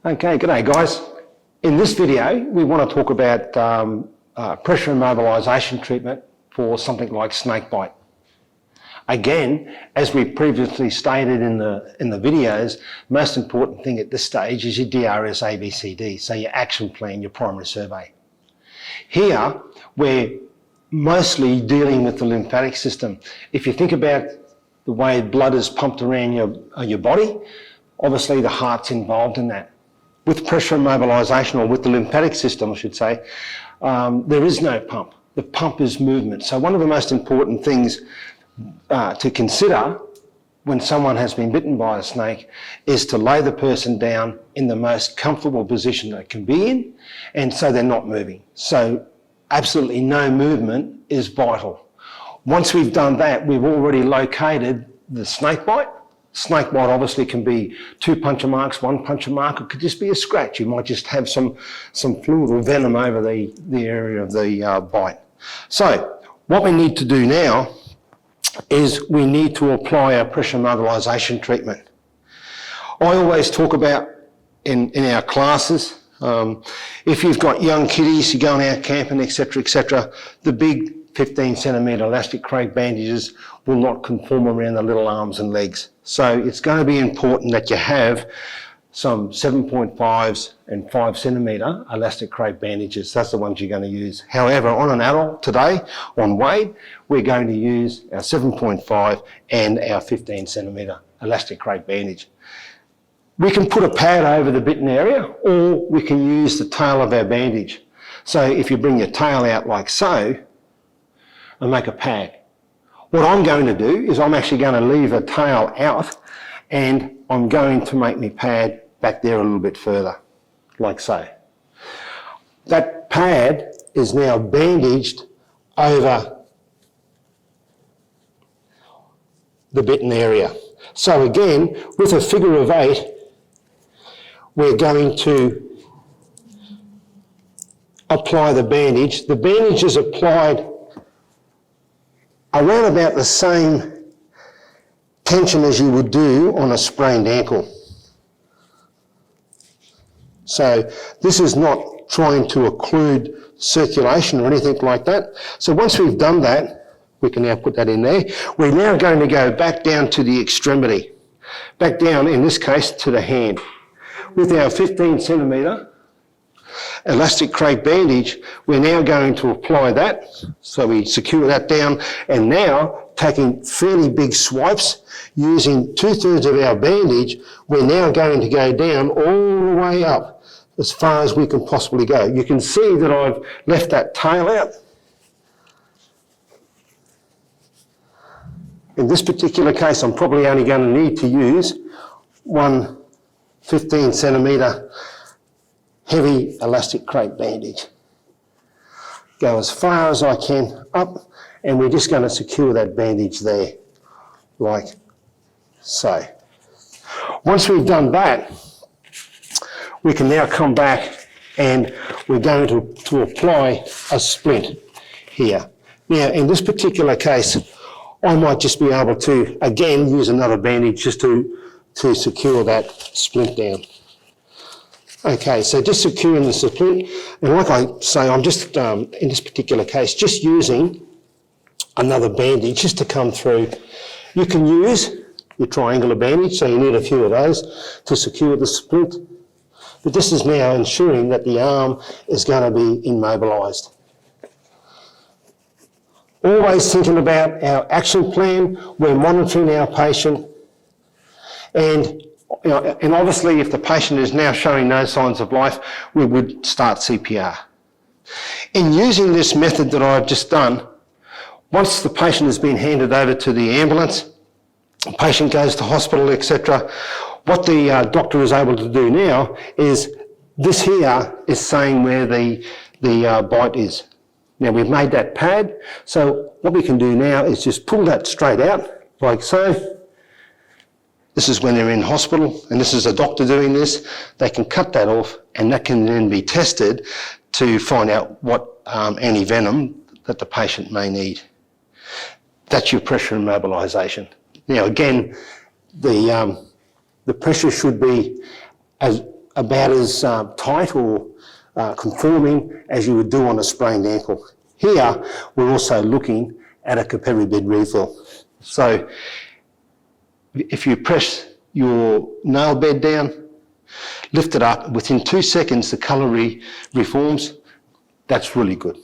Okay, g'day guys. In this video, we want to talk about pressure immobilisation treatment for something like snake bite. Again, as we previously stated in the videos, most important thing at this stage is your DRS ABCD, so your action plan, your primary survey. Here, we're mostly dealing with the lymphatic system. If you think about the way blood is pumped around your body, obviously the heart's involved in that. With pressure immobilisation, or with the lymphatic system, I should say, there is no pump. The pump is movement. So one of the most important things to consider when someone has been bitten by a snake is to lay the person down in the most comfortable position they can be in, and so they're not moving. So absolutely no movement is vital. Once we've done that, we've already located the snake bite. Snake bite obviously can be 2 puncture marks, 1 puncture mark. It could just be a scratch. You might just have some fluid or venom over the area of the bite. So what we need to do now is we need to apply our pressure immobilisation treatment. I always talk about in our classes, if you've got young kiddies, you're going out camping, etc., the big 15 centimetre elastic crepe bandages will not conform around the little arms and legs. So it's going to be important that you have some 7.5s and 5 centimetre elastic crepe bandages. That's the ones you're going to use. However, on an adult today, on Wade, we're going to use our 7.5 and our 15 centimetre elastic crepe bandage. We can put a pad over the bitten area, or we can use the tail of our bandage. So if you bring your tail out like so, and make a pad. What I'm going to do is I'm actually going to leave a tail out, and I'm going to make my pad back there a little bit further, like so. That pad is now bandaged over the bitten area. So again, with a figure of 8, we're going to apply the bandage. The bandage is applied around about the same tension as you would do on a sprained ankle. So this is not trying to occlude circulation or anything like that. So once we've done that, we can now put that in there. We're now going to go back down to the extremity, back down in this case to the hand. With our 15 centimetre elastic crepe bandage, we're now going to apply that. So we secure that down, and now taking fairly big swipes, using 2/3 of our bandage, we're now going to go down all the way up as far as we can possibly go. You can see that I've left that tail out. In this particular case, I'm probably only going to need to use one 15 centimetre heavy elastic crepe bandage. Go as far as I can up, and we're just going to secure that bandage there, like so. Once we've done that, we can now come back and we're going to apply a splint here. Now, in this particular case, I might just be able to, again, use another bandage just to secure that splint down. Okay, so just securing the splint, and like I say, I'm just, in this particular case, just using another bandage just to come through. You can use your triangular bandage, so you need a few of those to secure the splint, but this is now ensuring that the arm is going to be immobilised. Always thinking about our action plan, we're monitoring our patient, and obviously if the patient is now showing no signs of life, we would start CPR. In using this method that I've just done, once the patient has been handed over to the ambulance, the patient goes to hospital, etc., what the doctor is able to do now is, this here is saying where the bite is. Now we've made that pad, so what we can do now is just pull that straight out, like so. This is when they're in hospital, and this is a doctor doing this. They can cut that off, and that can then be tested to find out what antivenom that the patient may need. That's your pressure immobilisation. Now again, the pressure should be as about as tight or conforming as you would do on a sprained ankle. Here, we're also looking at a capillary bed refill. So if you press your nail bed down, lift it up, within 2 seconds the calorie reforms. That's really good.